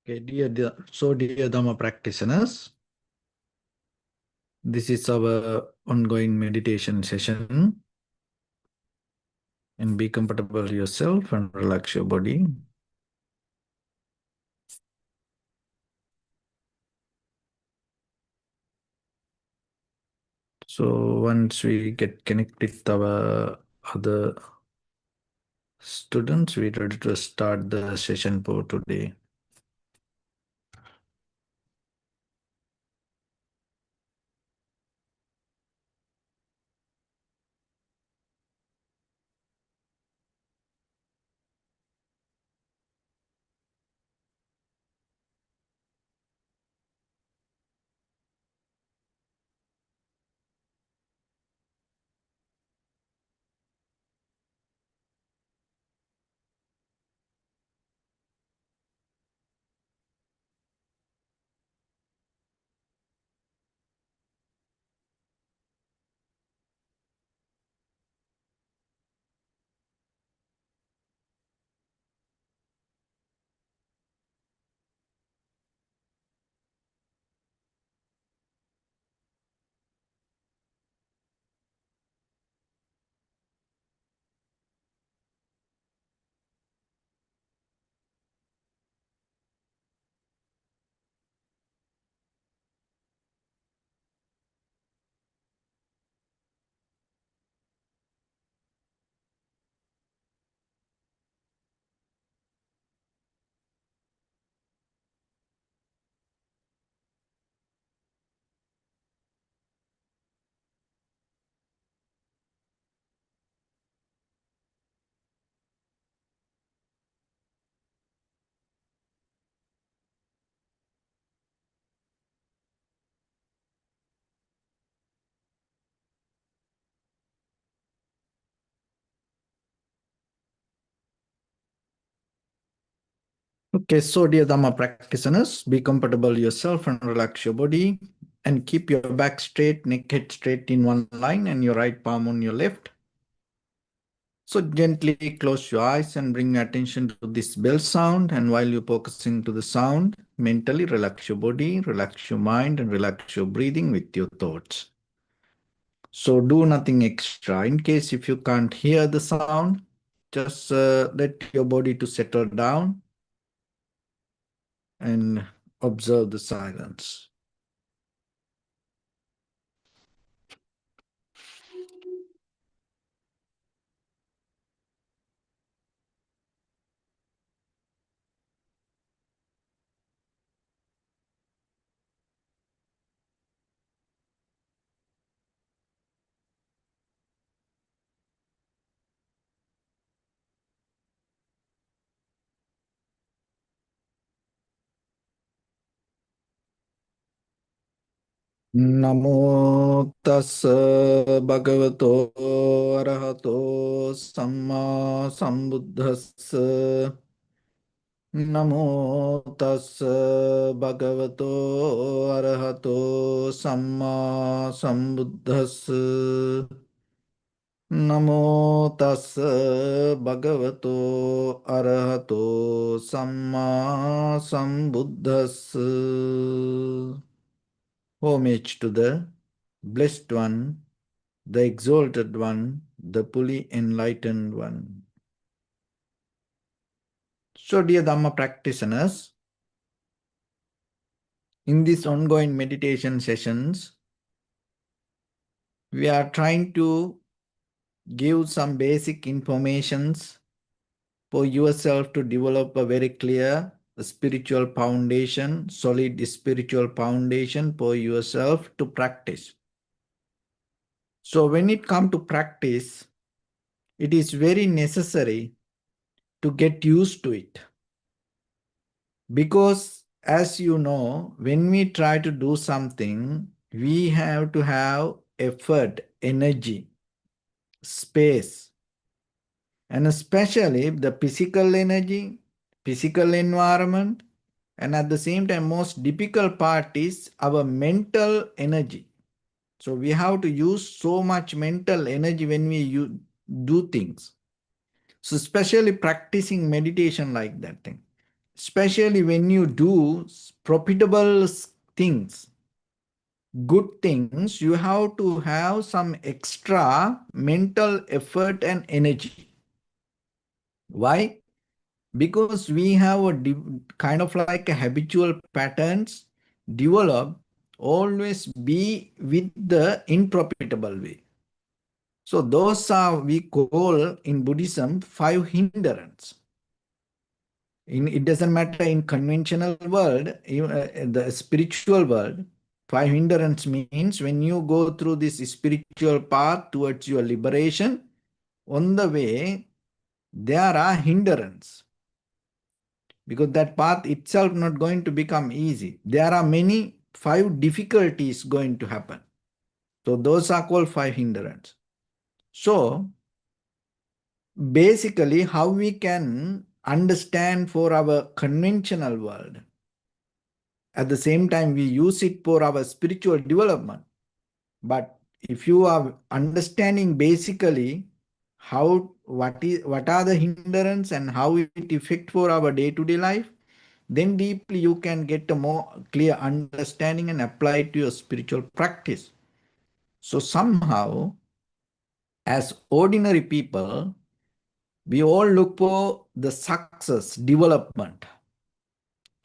Okay, dear Dhamma practitioners, this is our ongoing meditation session. And be comfortable yourself and relax your body. So once we get connected with our other students, we're ready to start the session for today. Okay, so dear Dhamma practitioners, be comfortable yourself and relax your body and keep your back straight, neck head straight in one line and your right palm on your left. So gently close your eyes and bring your attention to this bell sound. And while you're focusing to the sound, mentally relax your body, relax your mind, and relax your breathing with your thoughts. So do nothing extra. In case if you can't hear the sound, just let your body to settle down and observe the silence. Namo tassa bhagavato arahato samma sambuddhassa. Namo tassa bhagavato arahato samma sambuddhassa. Namo tassa bhagavato arahato samma sambuddhassa. Homage to the Blessed One, the Exalted One, the fully enlightened One. So, dear Dhamma practitioners, in these ongoing meditation sessions, we are trying to give some basic informations for yourself to develop a very clear spiritual foundation, solid spiritual foundation for yourself to practice. So when it comes to practice, it is very necessary to get used to it. Because as you know, when we try to do something, we have to have effort, energy, space, and especially the physical energy, physical environment, and at the same time, most difficult part is our mental energy. So we have to use so much mental energy when we do things. So especially practicing meditation like that thing. especially when you do profitable things, good things, you have to have some extra mental effort and energy. Why? Because we have a kind of like a habitual patterns develop always be with the unprofitable way. So those are we call in Buddhism 5 hindrance. It doesn't matter in conventional world, the spiritual world, 5 hindrance means when you go through this spiritual path towards your liberation, on the way, there are hindrance. Because that path itself not going to become easy. There are many 5 difficulties going to happen. So those are called 5 hindrance. So basically how we can understand for our conventional world, at the same time we use it for our spiritual development. But if you are understanding basically what are the hindrance and how it affect for our day-to-day life, then deeply you can get a more clear understanding and apply it to your spiritual practice. So somehow, as ordinary people, we all look for the success, development.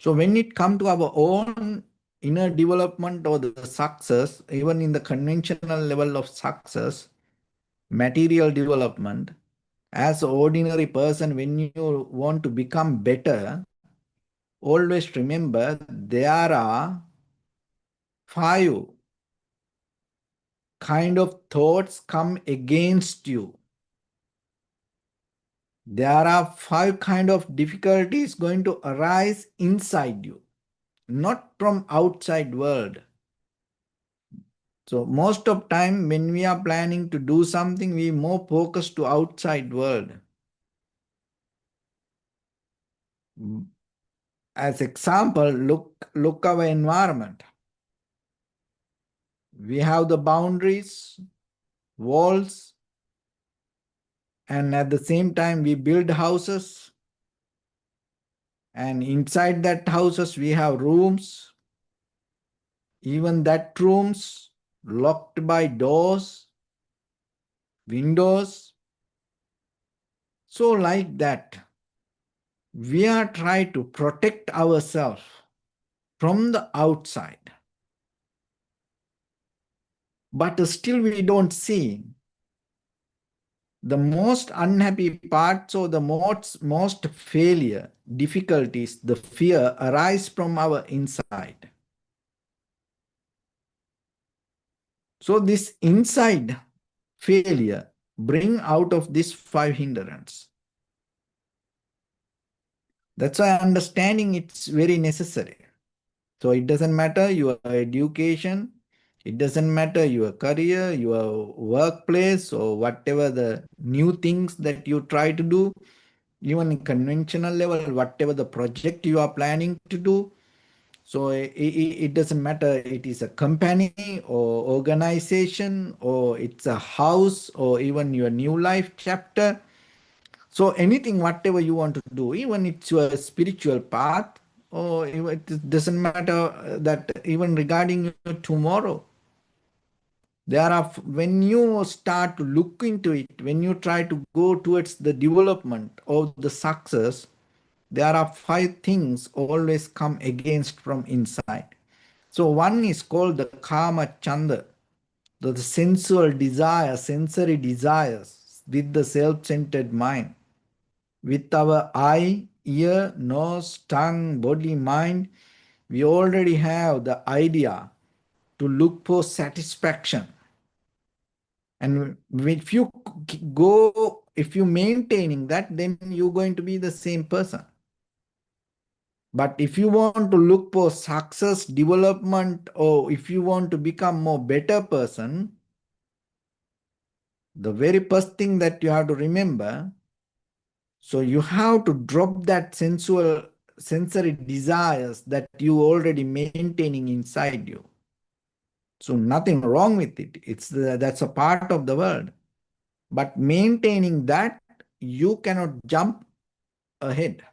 So when it comes to our own inner development or the success, even in the conventional level of success, material development, as an ordinary person, when you want to become better, always remember there are 5 kind of thoughts come against you. There are 5 kind of difficulties going to arise inside you, not from outside world. So most of time when we are planning to do something, we more focus to outside world. As example, look our environment. We have the boundaries, walls, and at the same time we build houses, and inside that houses we have rooms, even that rooms locked by doors, windows. So like that, we are trying to protect ourselves from the outside. But still we don't see the most unhappy parts or the most failure, difficulties, the fear arise from our inside. So this inside failure bring out of this 5 hindrance. That's why understanding it's very necessary. So it doesn't matter your education, it doesn't matter your career, your workplace, or whatever the new things that you try to do, even in conventional level, whatever the project you are planning to do. So it doesn't matter it is a company or organization or it's a house or even your new life chapter. So anything, whatever you want to do, even it's your spiritual path, or it doesn't matter that even regarding your tomorrow. There are, when you start to look into it, when you try to go towards the development of the success, there are 5 things always come against from inside. So one is called the kama chanda, the sensual desire, sensory desires with the self-centered mind. With our eye, ear, nose, tongue, body, mind, we already have the idea to look for satisfaction. And if you go, if you maintaining that, then you're going to be the same person. But if you want to look for success, development, or if you want to become more better person, the very first thing that you have to remember, so you have to drop that sensory desires that you already maintaining inside you. So nothing wrong with it. That's a part of the world. But maintaining that, you cannot jump ahead.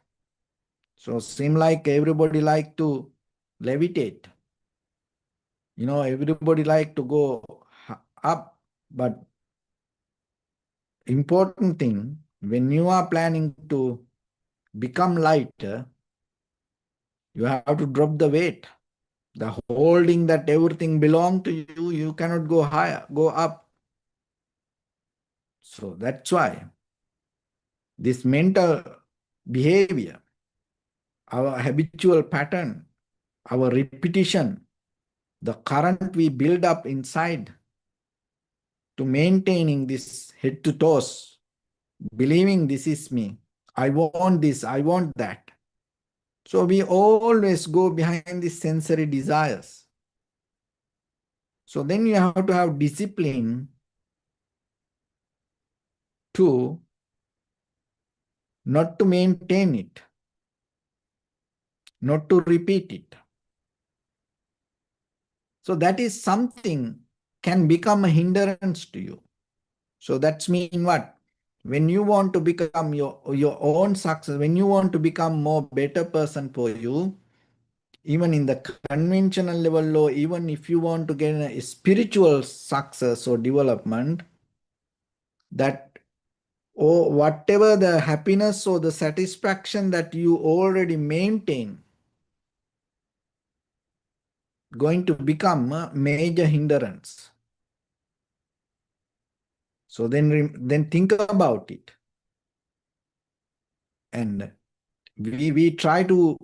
So seem like everybody like to levitate. Everybody like to go up, but important thing, when you are planning to become lighter, you have to drop the weight. The holding that everything belong to you, you cannot go higher, go up. So that's why this mental behavior, our habitual pattern, our repetition, the current we build up inside to maintaining this head to toes, believing this is me, I want this, I want that. So we always go behind these sensory desires. So then you have to have discipline to not to maintain it, not to repeat it. So that is something can become a hindrance to you. So that's mean what? When you want to become your own success, when you want to become more better person for you, even in the conventional level, or even if you want to get a spiritual success or development, that or whatever the happiness or the satisfaction that you already maintain, going to become a major hindrance. So then think about it. And we try to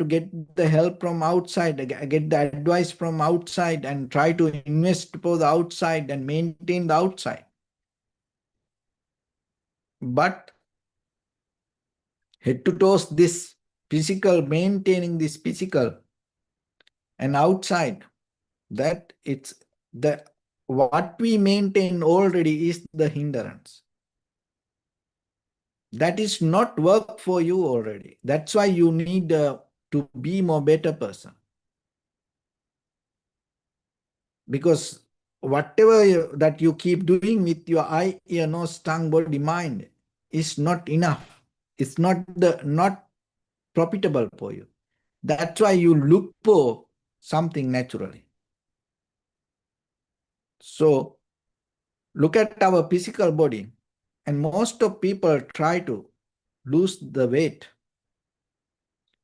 get the help from outside, get the advice from outside, and try to invest for the outside and maintain the outside. But head to toes this physical, maintaining this physical and outside, that it's the what we maintain already is the hindrance. That is not work for you already. That's why you need to be more better person. Because whatever that you keep doing with your eye, ear, nose, tongue, body, mind is not enough. It's not profitable for you. That's why you look for something naturally. So look at our physical body, and most of people try to lose the weight.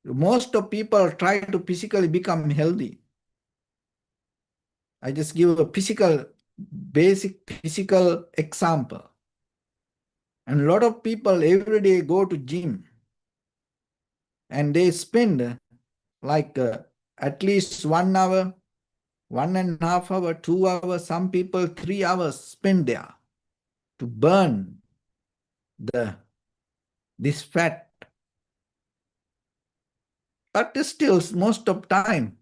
Most of people try to physically become healthy. I just give a basic physical example. And a lot of people every day go to gym and they spend like at least 1 hour, 1.5 hour, 2 hours, some people 3 hours spend there to burn this fat. But still, most of time,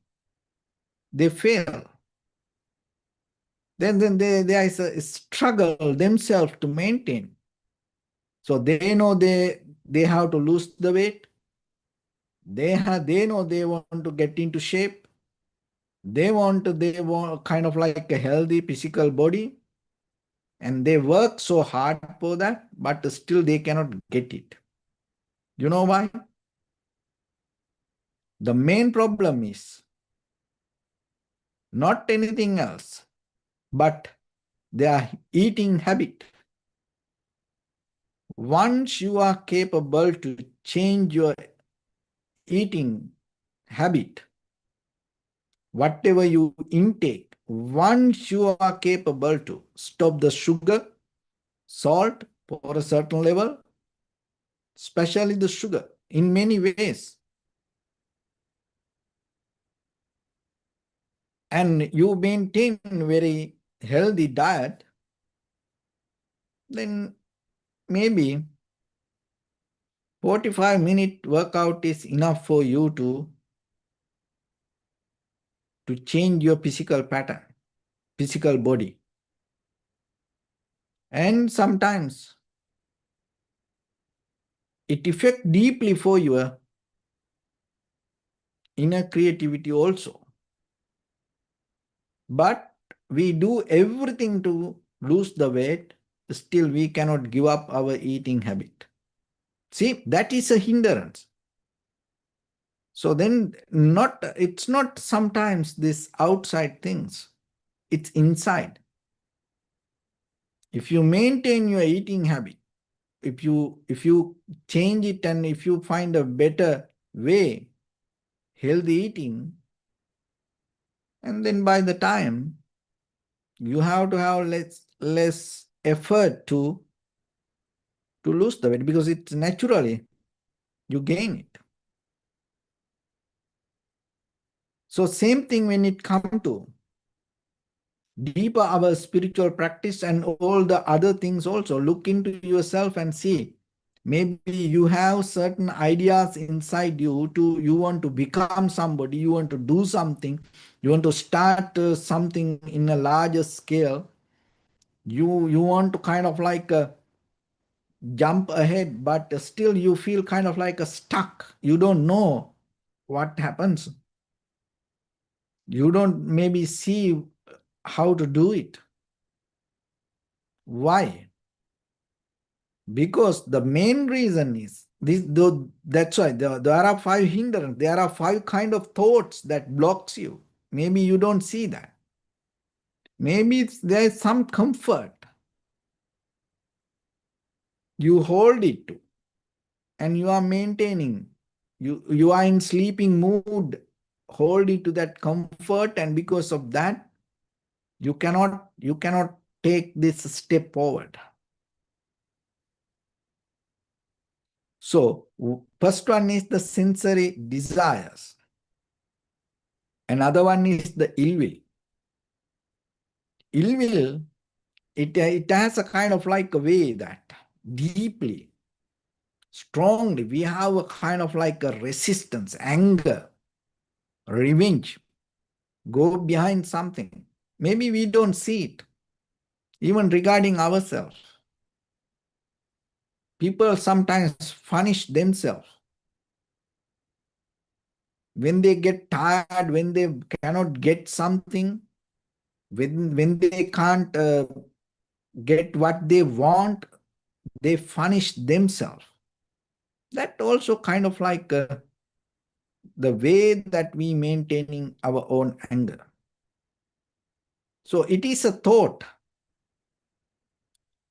they fail. Then there is a struggle themselves to maintain. So they know they have to lose the weight. They know they want to get into shape. They want kind of like a healthy physical body. And they work so hard for that, but still they cannot get it. You know why? The main problem is not anything else, but their eating habit. Once you are capable to change your eating habit, whatever you intake, once you are capable to stop the sugar, salt for a certain level, especially the sugar, in many ways, and you maintain very healthy diet, then maybe 45-minute workout is enough for you to change your physical pattern, physical body. And sometimes it affects deeply for your inner creativity also. But we do everything to lose the weight, still we cannot give up our eating habit. See, that is a hindrance. So then it's not sometimes this outside things, it's inside. If you maintain your eating habit, if you change it and if you find a better way, healthy eating, and then by the time you have to have less effort to lose the weight, because it's naturally you gain it. So same thing when it comes to deeper our spiritual practice and all the other things also. Look into yourself and see. Maybe you have certain ideas inside you you want to become somebody, you want to do something, you want to start something in a larger scale. You want to kind of like jump ahead, but still you feel kind of like stuck. You don't know what happens. You don't maybe see how to do it. Why? Because the main reason is this, though, that's why there are five hindrances, there are five kind of thoughts that blocks you. Maybe you don't see that. Maybe there is some comfort you hold it to and you are maintaining. You are in sleeping mood, hold it to that comfort, and because of that, you cannot take this step forward. So first one is the sensory desires. Another one is the ill will. Ill will, it has a kind of like a way that deeply, strongly, we have a kind of like a resistance, anger, revenge, go behind something. Maybe we don't see it, even regarding ourselves. People sometimes punish themselves when they get tired, when they cannot get something, when they can't get what they want, they punish themselves. That also kind of like the way that we maintaining our own anger. So it is a thought.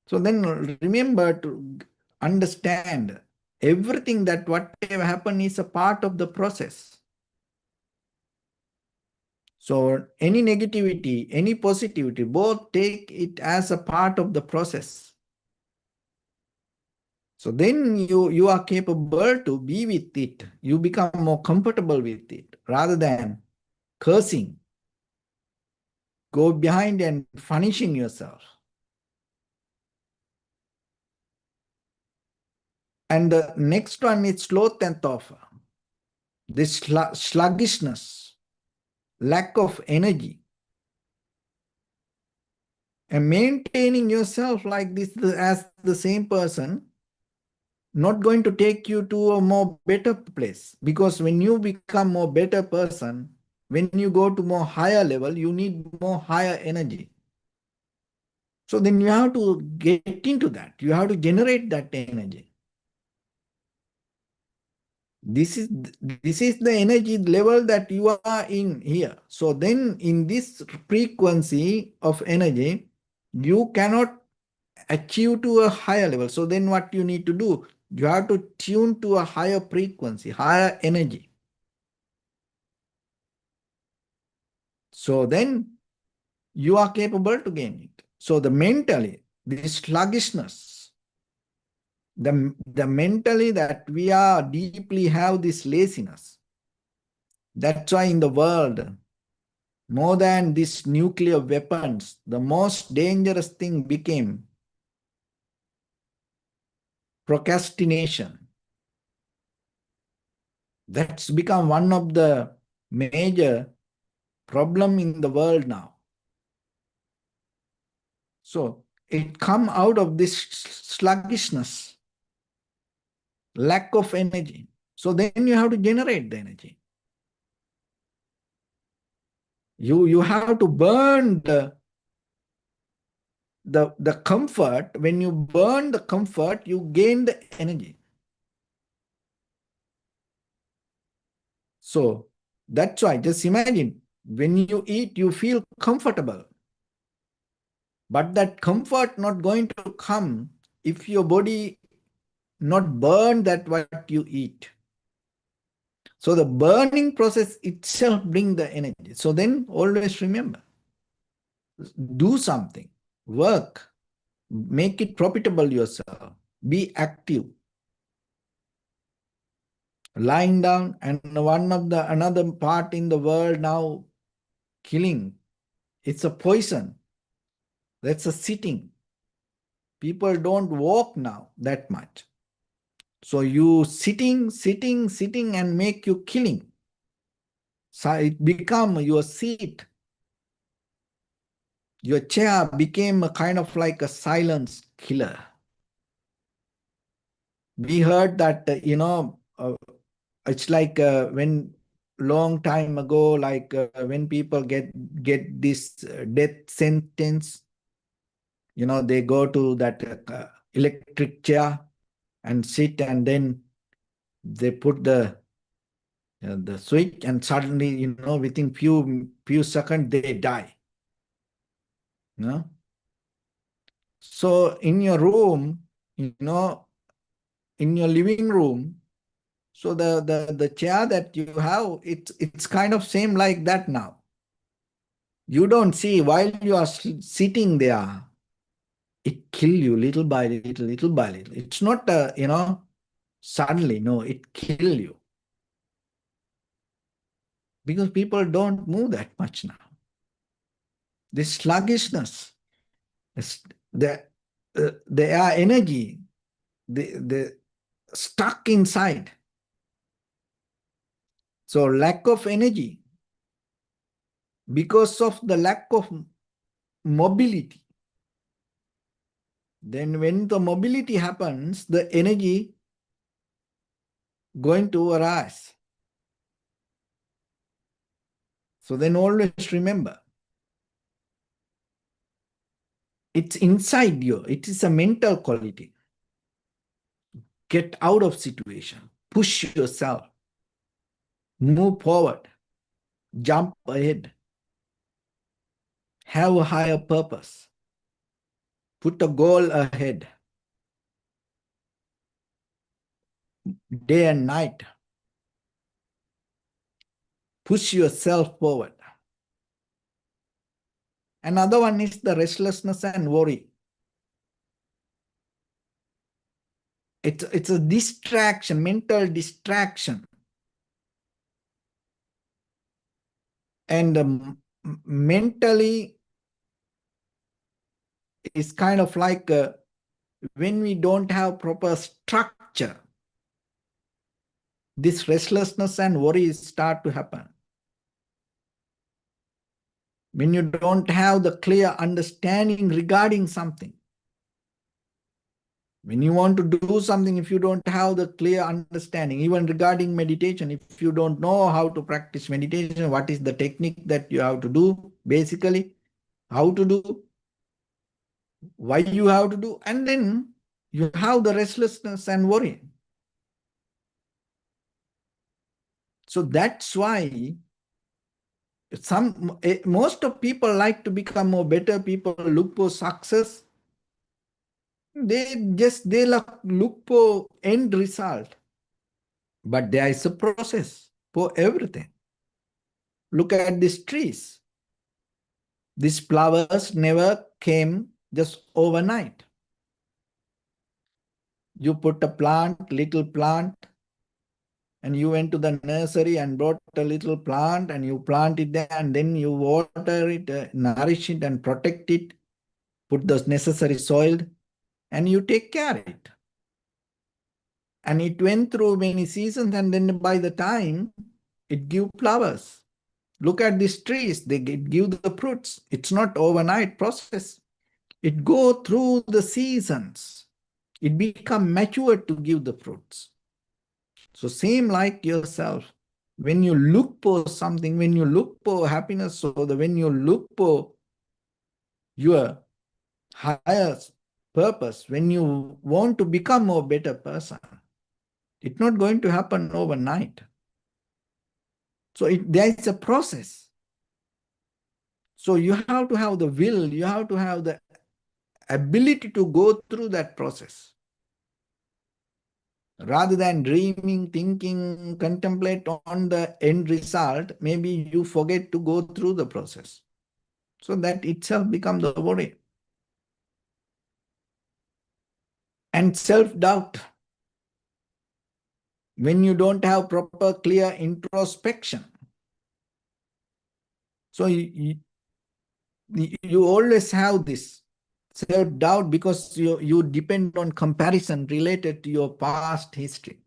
So then remember to understand everything that whatever happen is a part of the process. So any negativity, any positivity, both take it as a part of the process. So then you are capable to be with it. You become more comfortable with it rather than cursing, go behind and punishing yourself. And the next one is sloth and thought. This sluggishness, lack of energy, and maintaining yourself like this as the same person, not going to take you to a more better place. Because when you become more better person, when you go to more higher level, you need more higher energy. So then you have to get into that. You have to generate that energy. This is the energy level that you are in here. So then in this frequency of energy, you cannot achieve to a higher level. So then what you need to do? You have to tune to a higher frequency, higher energy. So then you are capable to gain it. So the mentally, this sluggishness, the mentally that we are deeply have this laziness. That's why in the world, more than these nuclear weapons, the most dangerous thing became procrastination. That's become one of the major problem in the world now. So it come out of this sluggishness, lack of energy. So then you have to generate the energy. You have to burn the comfort. When you burn the comfort, you gain the energy. So that's why, just imagine, when you eat, you feel comfortable. But that comfort not going to come if your body not burn that what you eat. So the burning process itself bring the energy. So then always remember, do something, work, make it profitable yourself, be active. Lying down, and one of the another part in the world now killing, it's a poison. That's a sitting. People don't walk now that much. So you sitting and make you killing. So it become your seat. Your chair became a kind of like a silence killer. We heard that, it's like when long time ago, like when people get this death sentence, they go to that electric chair and sit, and then they put the switch, and suddenly, within few seconds they die. So in your room, in your living room, so the chair that you have, it's kind of same like that now. You don't see while you are sitting there, it kill you little by little, little by little. It's not, suddenly, no, it kill you. Because people don't move that much now. This sluggishness, the, their energy, the stuck inside. So lack of energy, because of the lack of mobility. Then when the mobility happens, the energy going to arise. So then always remember, it's inside you. It is a mental quality. Get out of situation. Push yourself. Move forward. Jump ahead. Have a higher purpose. Put a goal ahead. Day and night. Push yourself forward. Another one is the restlessness and worry. It's a distraction, mental distraction. And mentally, it's kind of like when we don't have proper structure, this restlessness and worries start to happen. When you don't have the clear understanding regarding something. When you want to do something, if you don't have the clear understanding, even regarding meditation, if you don't know how to practice meditation, what is the technique that you have to do, basically, how to do, why you have to do, and then you have the restlessness and worry. So that's why most of people like to become more better people, look for success. They look for end result. But there is a process for everything. Look at these trees. These flowers never came just overnight. You put a plant, little plant, and you went to the nursery and brought a little plant and you plant it there, and then you water it, nourish it and protect it, put the necessary soil, and you take care of it. And it went through many seasons, and then by the time it gives flowers. Look at these trees, they give the fruits. It's not overnight process. It go through the seasons. It become mature to give the fruits. So same like yourself. When you look for something, when you look for happiness, when you look for your highest purpose, when you want to become a better person, it's not going to happen overnight. So there is a process. So you have to have the will, you have to have the ability to go through that process. Rather than dreaming, thinking, contemplate on the end result, maybe you forget to go through the process. So that itself becomes the worry. And self-doubt. When you don't have proper clear introspection. So you always have this self-doubt because you depend on comparison related to your past history.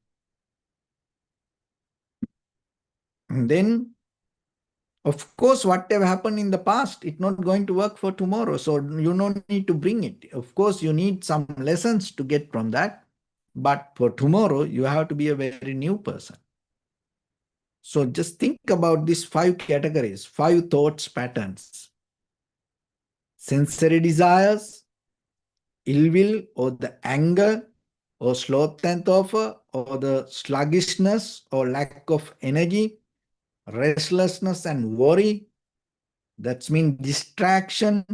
And then, of course, whatever happened in the past, it's not going to work for tomorrow. So you don't need to bring it. Of course, you need some lessons to get from that. But for tomorrow, you have to be a very new person. So just think about these 5 categories, 5 thoughts patterns. Sensory desires, ill will or the anger or sloth and torpor or the sluggishness or lack of energy, restlessness and worry. That's mean distraction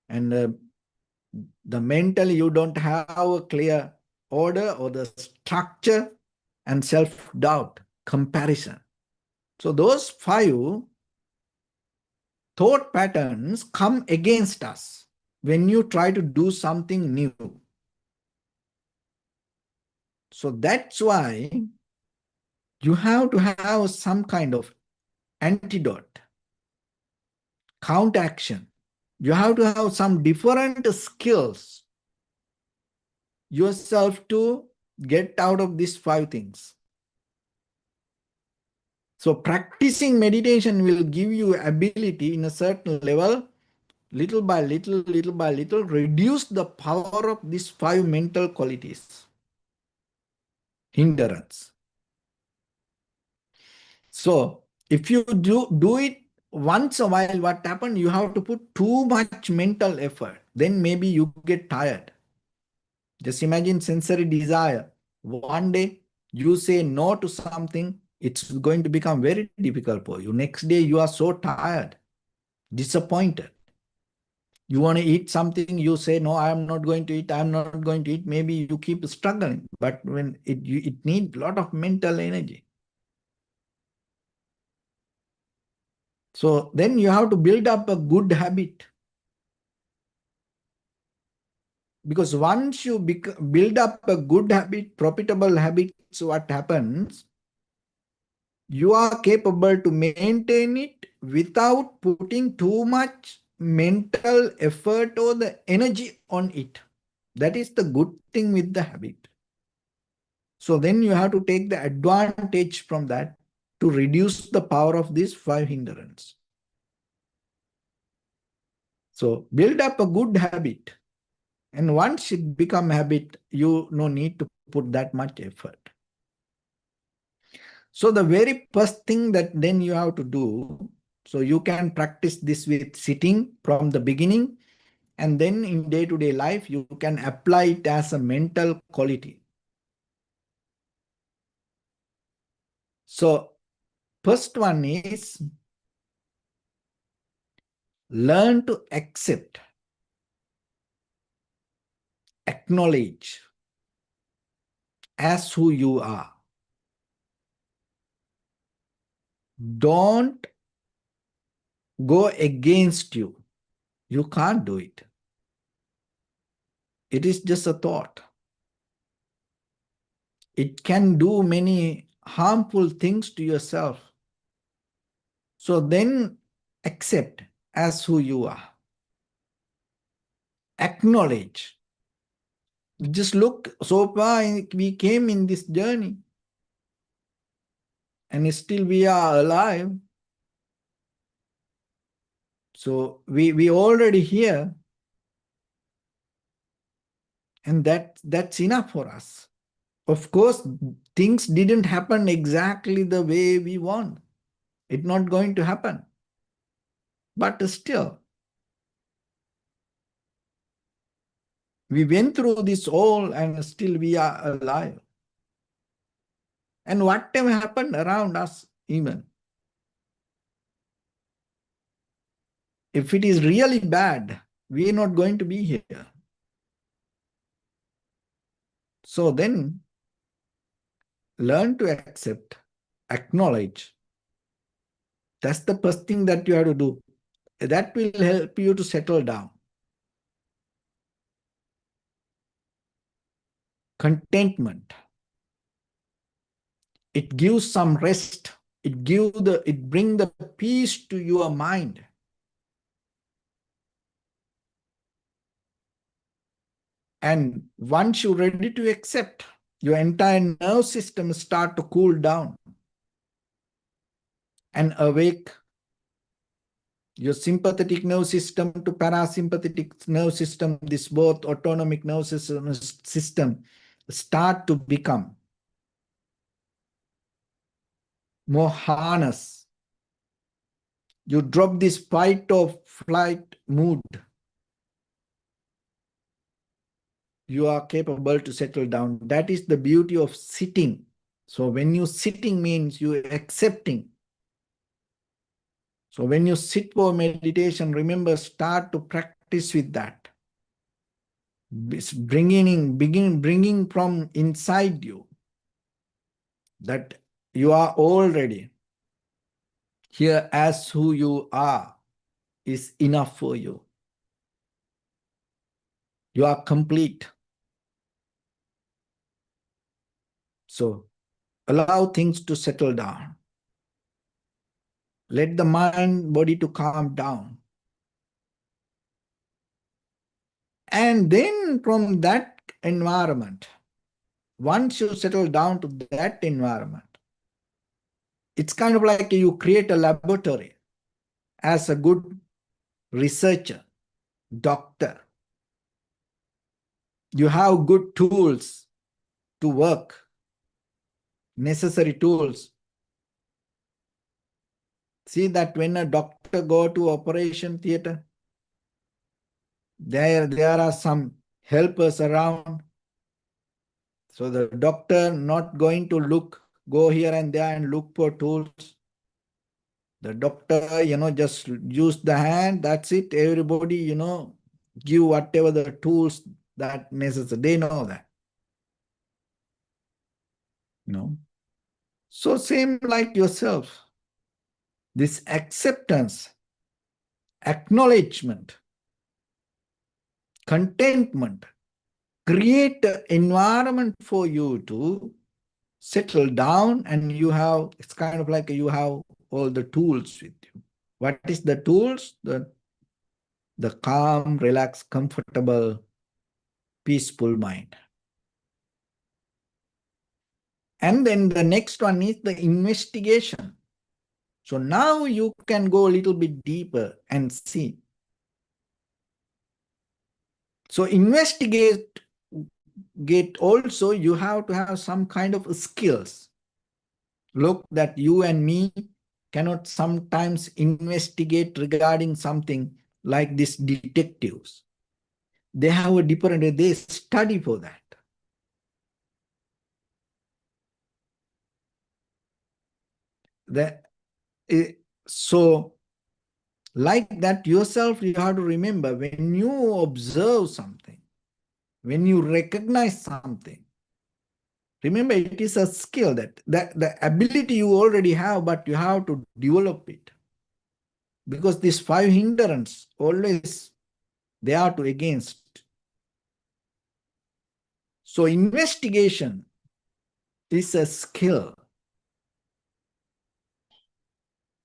and the mental you don't have a clear order or the structure and self-doubt, comparison. So those 5 thought patterns come against us when you try to do something new. So that's why you have to have some kind of antidote, counteraction. You have to have some different skills yourself to get out of these 5 things. So practicing meditation will give you ability in a certain level, little by little, reduce the power of these 5 mental qualities, hindrance. So if you do it once a while, what happens? You have to put too much mental effort. Then maybe you get tired. Just imagine sensory desire. One day you say no to something, it's going to become very difficult for you. Next day you are so tired, disappointed. You want to eat something, you say, no, I am not going to eat, I am not going to eat. Maybe you keep struggling, but when it needs a lot of mental energy. So then you have to build up a good habit. Because once you build up a good habit, profitable habit, so what happens? You are capable to maintain it without putting too much mental effort or the energy on it. That is the good thing with the habit. So then you have to take the advantage from that to reduce the power of these 5 hindrances. So build up a good habit. And once it become habit, you no need to put that much effort. So the very first thing that then you have to do, so you can practice this with sitting from the beginning, and then in day-to-day life, you can apply it as a mental quality. So first one is learn to accept, acknowledge as who you are. Don't go against you. You can't do it. It is just a thought. It can do many harmful things to yourself. So then accept as who you are. Acknowledge. Just look, so far we came in this journey and still we are alive. So we already here, and that's enough for us. Of course, things didn't happen exactly the way we want. It's not going to happen. But still, we went through this all and still we are alive. And whatever happened around us even, If it is really bad, we are not going to be here. So then learn to accept, acknowledge. That's the first thing that you have to do. That will help you to settle down. Contentment. It gives some rest. It brings the peace to your mind. And once you're ready to accept, your entire nerve system start to cool down and awake. Your sympathetic nerve system to parasympathetic nerve system, this both autonomic nerve system start to become more harness. You drop this fight or flight mood. You are capable to settle down. That is the beauty of sitting. So when you sitting means you accepting. So when you sit for meditation, remember, start to practice with that. Bringing from inside you that you are already here as who you are is enough for you. You are complete. So allow things to settle down. Let the mind, body to calm down. And then from that environment, once you settle down to that environment, it's kind of like you create a laboratory as a good researcher, doctor. You have good tools to work, necessary tools. See that when a doctor go to operation theater, there are some helpers around. So the doctor not going to go here and there and look for tools. The doctor, just use the hand, that's it. Everybody, give whatever the tools that necessary. They know that. So same like yourself. This acceptance, acknowledgement, contentment, create an environment for you to settle down, and it's kind of like you have all the tools with you. What is the tools? The calm, relaxed, comfortable, peaceful mind. And then the next one is the investigation. So now you can go a little bit deeper and see. So investigate also, you have to have some kind of skills. Look, that you and me cannot sometimes investigate regarding something like these detectives. They have a different, they study for that. So, like that yourself, you have to remember, when you observe something, when you recognize something, remember, it is a skill that the ability you already have, but you have to develop it. Because these 5 hindrances, always they are to against. So investigation is a skill.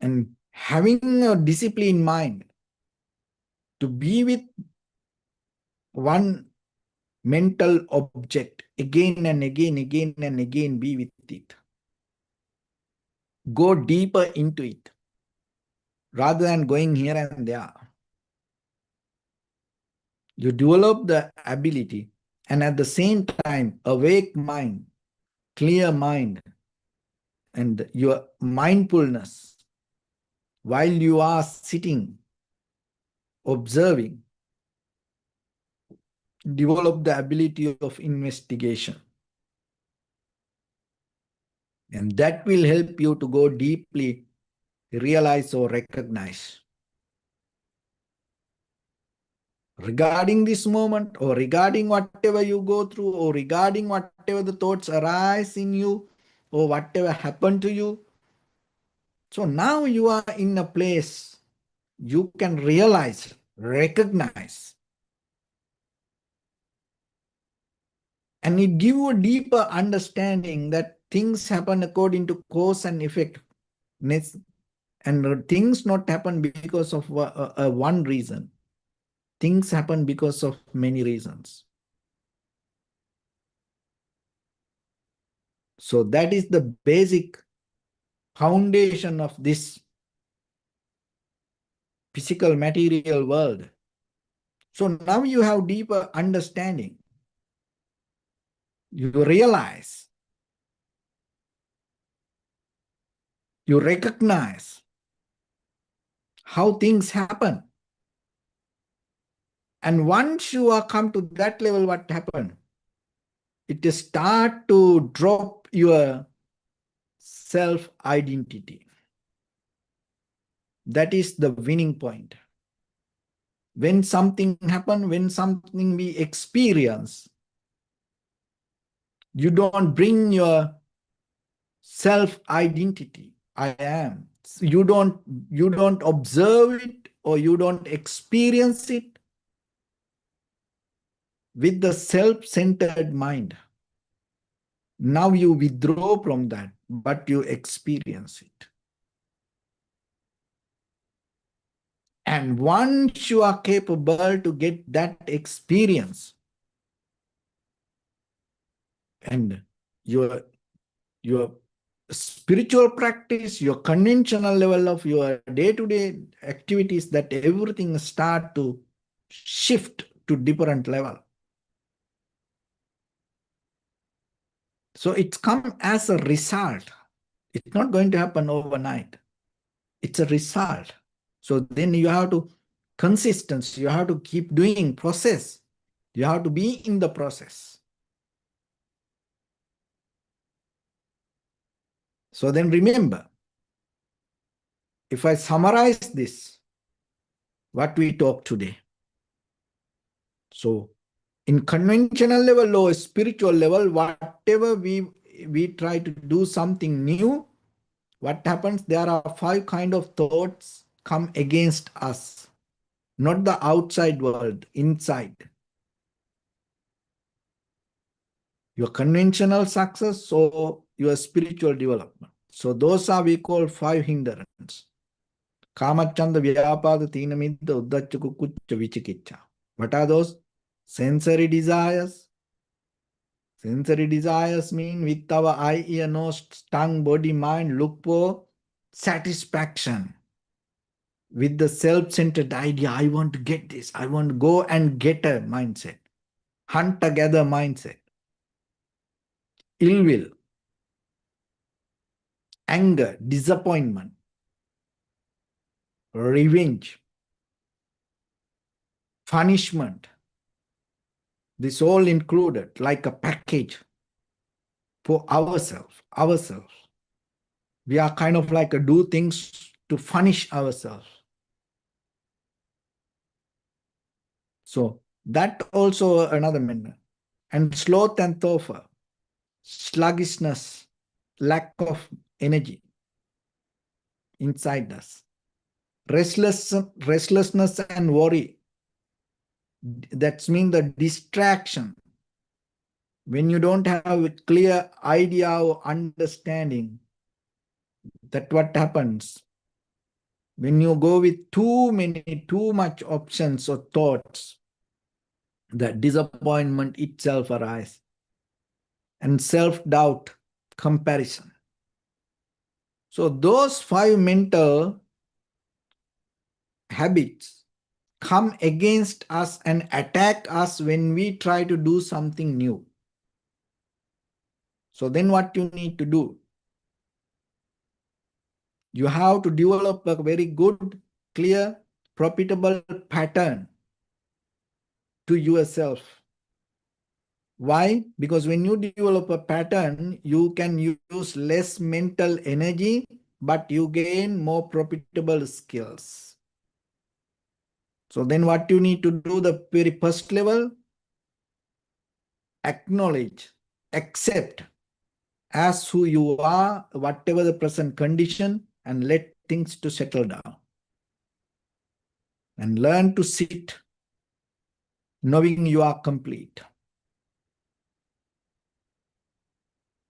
And having a disciplined mind to be with one mental object again and again and again, be with it. Go deeper into it rather than going here and there. You develop the ability, and at the same time, awake mind, clear mind, and your mindfulness while you are sitting, observing, develop the ability of investigation. And that will help you to go deeply, realize or recognize. regarding this moment, or regarding whatever you go through, or regarding whatever the thoughts arise in you, or whatever happened to you. So now you are in a place you can realize, recognize, and it gives you a deeper understanding that things happen according to cause and effect, and things not happen because of one reason. Things happen because of many reasons. So that is the basic foundation of this physical material world. So now you have deeper understanding. You realize, you recognize how things happen. And once you are come to that level, what happened? It is start to drop your self-identity. That is the winning point. When something happens, when something we experience, you don't bring your self-identity. I am. You don't observe it, or you don't experience it with the self-centered mind. Now you withdraw from that, but you experience it. And once you are capable to get that experience, and your spiritual practice, your conventional level of your day-to-day activities, that everything start to shift to different level. So it's come as a result. It's not going to happen overnight. It's a result. So then you have to consistency, you have to keep doing process. You have to be in the process. So then remember, if I summarize this, what we talked today. So in conventional level or spiritual level, whatever we try to do something new, what happens? There are 5 kind of thoughts come against us, not the outside world, inside. Your conventional success or your spiritual development. So those are we call 5 hindrance. Kamachanda, Vyapada, Tinamidda, Uddacha, Kukucha, Vichikicha. What are those? Sensory desires. Sensory desires mean with our eye, ear, nose, tongue, body, mind, look for satisfaction. With the self-centered idea, I want to get this. I want to go and get a mindset. Hunt-gather mindset. Ill will. Anger, disappointment. Revenge. Punishment. This all included like a package for ourselves. We are kind of like do things to punish ourselves. So that also another manner. And sloth and torpor, sluggishness, lack of energy inside us. Restlessness and worry. That means the distraction. When you don't have a clear idea or understanding, that what happens? When you go with too much options or thoughts, the disappointment itself arises. And self-doubt, comparison. So those 5 mental habits come against us and attack us when we try to do something new. So then what you need to do? You have to develop a very good, clear, profitable pattern to yourself. Why? Because when you develop a pattern, you can use less mental energy, but you gain more profitable skills. So then what you need to do, the very first level, acknowledge, accept as who you are, whatever the present condition, and let things to settle down. And learn to sit, knowing you are complete.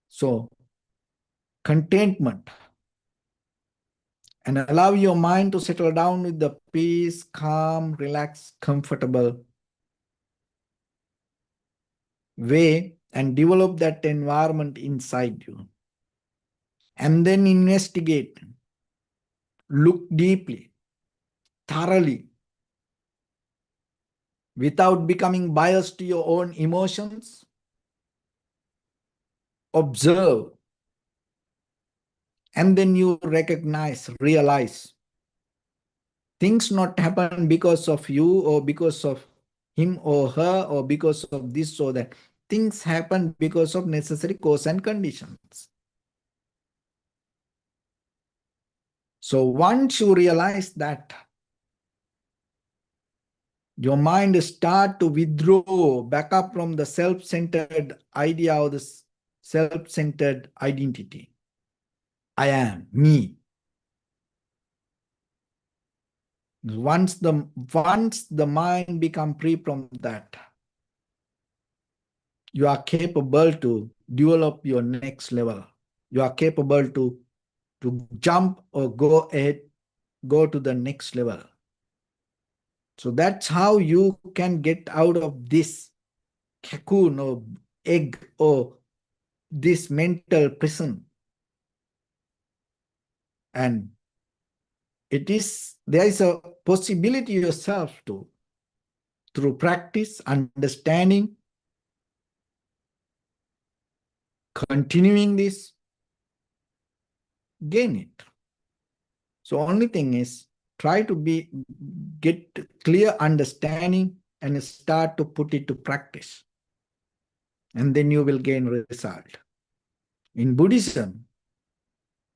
So, contentment. And allow your mind to settle down with the peace, calm, relaxed, comfortable way and develop that environment inside you. And then investigate, look deeply, thoroughly, without becoming biased to your own emotions. Observe, and then you recognize, realize things not happen because of you or because of him or her or because of this or that. Things happen because of necessary cause and conditions. So once you realize that, your mind start to withdraw back up from the self-centered idea or the self-centered identity. I am, me. Once the mind become free from that, you are capable to develop your next level. You are capable to jump or go ahead, go to the next level. So that's how you can get out of this cocoon or egg or this mental prison. And there is a possibility yourself to, through practice, understanding, continuing this, gain it. So only thing is try to get clear understanding and start to put it to practice. And then you will gain result. In Buddhism,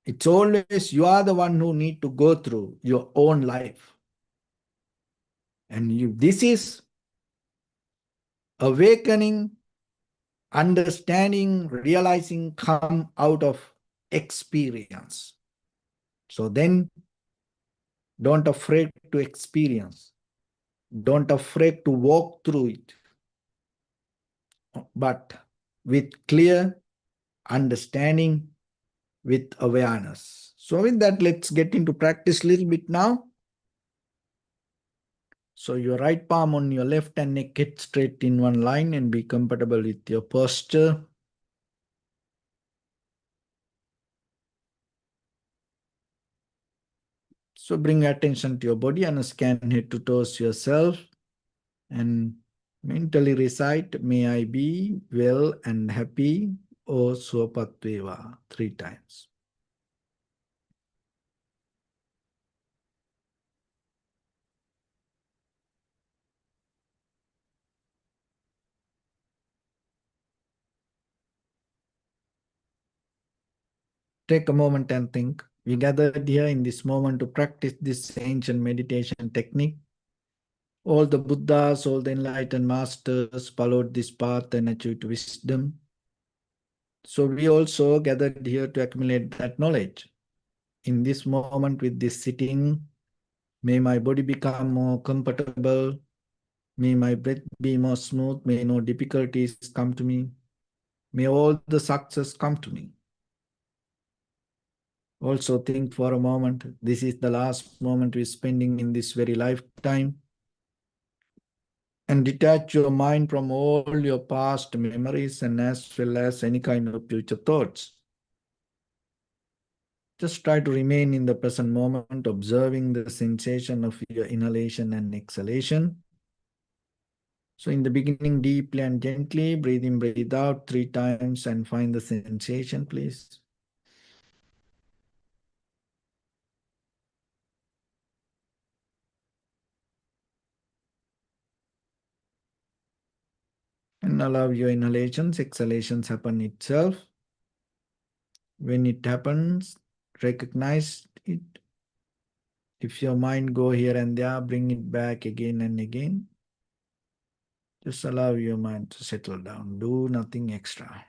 it's always you are the one who need to go through your own life. And this is awakening, understanding, realizing come out of experience. So then don't afraid to experience. Don't afraid to walk through it. But with clear understanding, with awareness. So with that, let's get into practice a little bit now. So your right palm on your left and neck, get straight in one line and be comfortable with your posture. So bring attention to your body and scan head to toes yourself and mentally recite, may I be well and happy, O Swapatveva, 3 times. Take a moment and think. We gathered here in this moment to practice this ancient meditation technique. All the Buddhas, all the enlightened masters followed this path and achieved wisdom. So we also gathered here to accumulate that knowledge. In this moment with this sitting, may my body become more comfortable. May my breath be more smooth. May no difficulties come to me. May all the success come to me. Also think for a moment, this is the last moment we're spending in this very lifetime. And detach your mind from all your past memories and as well as any kind of future thoughts. Just try to remain in the present moment, observing the sensation of your inhalation and exhalation. So in the beginning, deeply and gently, breathe in, breathe out 3 times and find the sensation, please. And allow your inhalations, exhalations happen itself. When it happens, recognize it If your mind go here and there, bring it back again and again. Just allow your mind to settle down. Do nothing extra.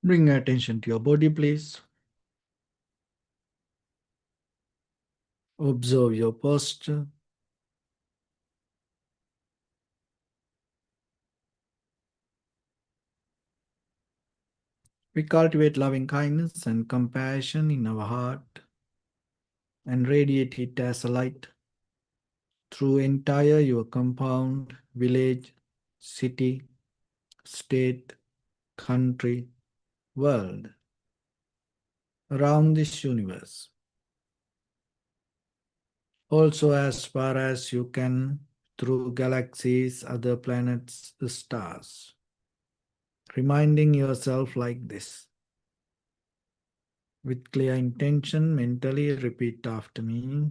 Bring your attention to your body, please. Observe your posture. We cultivate loving kindness and compassion in our heart and radiate it as a light through entire your compound, village, city, state, country, world, around this universe. Also as far as you can through galaxies, other planets, stars. Reminding yourself like this. With clear intention, mentally repeat after me.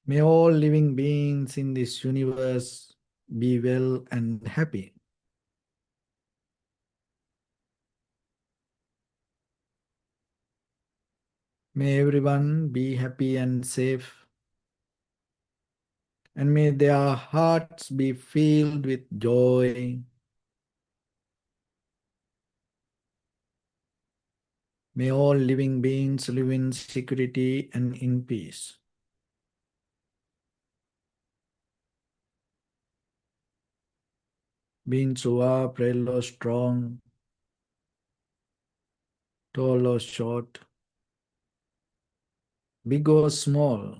May all living beings in this universe be well and happy. May everyone be happy and safe. And may their hearts be filled with joy. May all living beings live in security and in peace. Beings who are frail or strong, tall or short, big or small,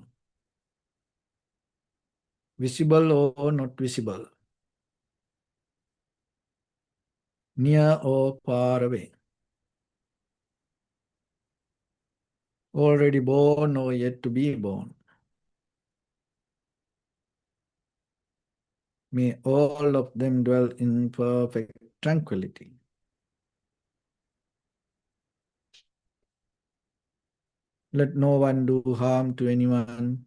visible or not visible, near or far away, already born or yet to be born. May all of them dwell in perfect tranquility. Let no one do harm to anyone.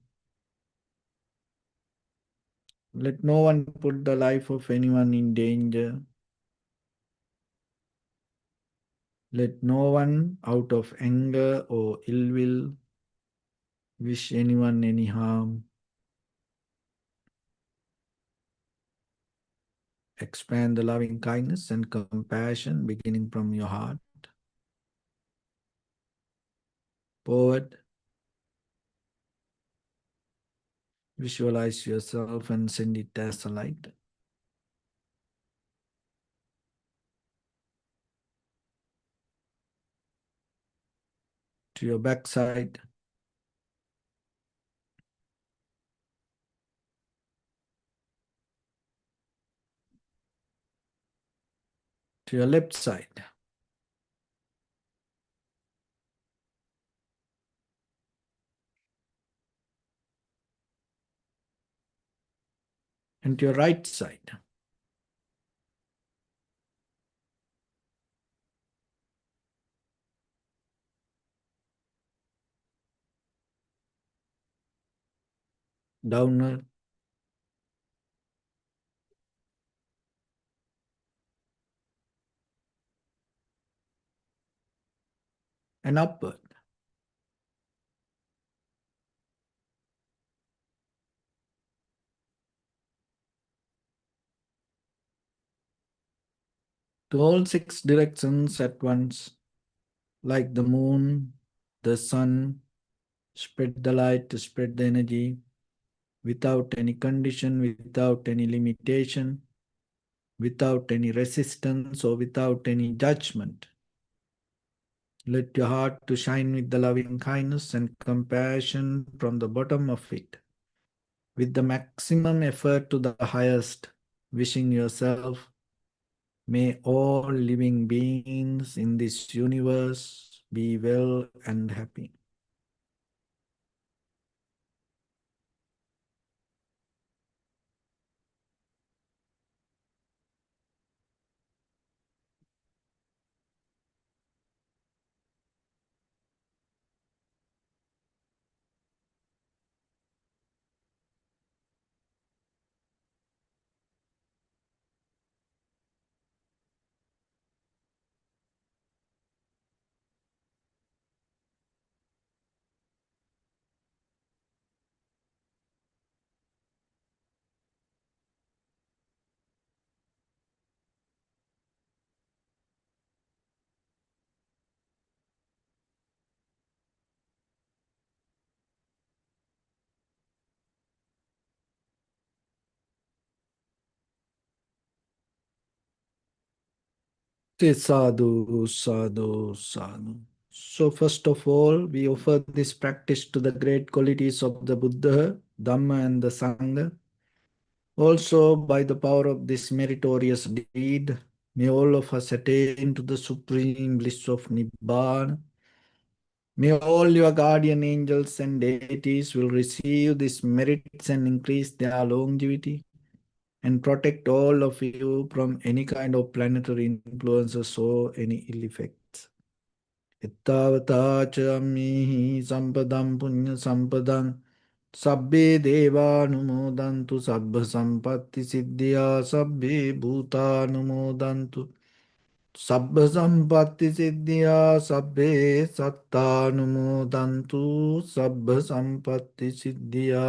Let no one put the life of anyone in danger. Let no one, out of anger or ill will, wish anyone any harm. Expand the loving kindness and compassion beginning from your heart. Forward, visualize yourself and send it as a light. To your backside, to your left side, and to your right side. Downward and upward. To all six directions at once, like the moon, the sun, spread the light, spread the energy, without any condition, without any limitation, without any resistance or without any judgment. Let your heart to shine with the loving kindness and compassion from the bottom of it, with the maximum effort to the highest, wishing yourself, may all living beings in this universe be well and happy. Say sadhu, sadhu, sadhu. So first of all, we offer this practice to the great qualities of the Buddha, Dhamma and the Sangha. Also, by the power of this meritorious deed, may all of us attain to the supreme bliss of Nibbana. May all your guardian angels and deities will receive these merits and increase their longevity and protect all of you from any kind of planetary influences or any ill effects. Ittavata cha ammihi sampadam punya sampadam sabbe devanumodantu sabbha sampatti siddhya sabbe bhutanumodantu sabbha sampatti siddhya sabbe sattanumodantu sabbha sampatti siddhya.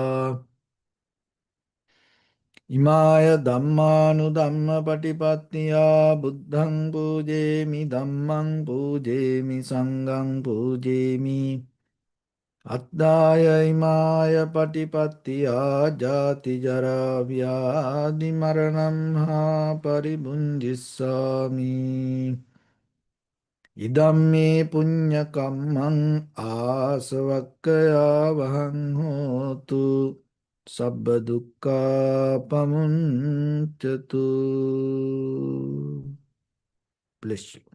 Imaya dhammanu dhamma patipattiya buddhang pujemi dhammang pujemi sanghang pujemi addaya imaya patipattiya jati jara vyadi maranam ha paribunjissami idamme punya kammang asavakkaya vahang hotu Sabba dukkha pamuncatu. Bless you.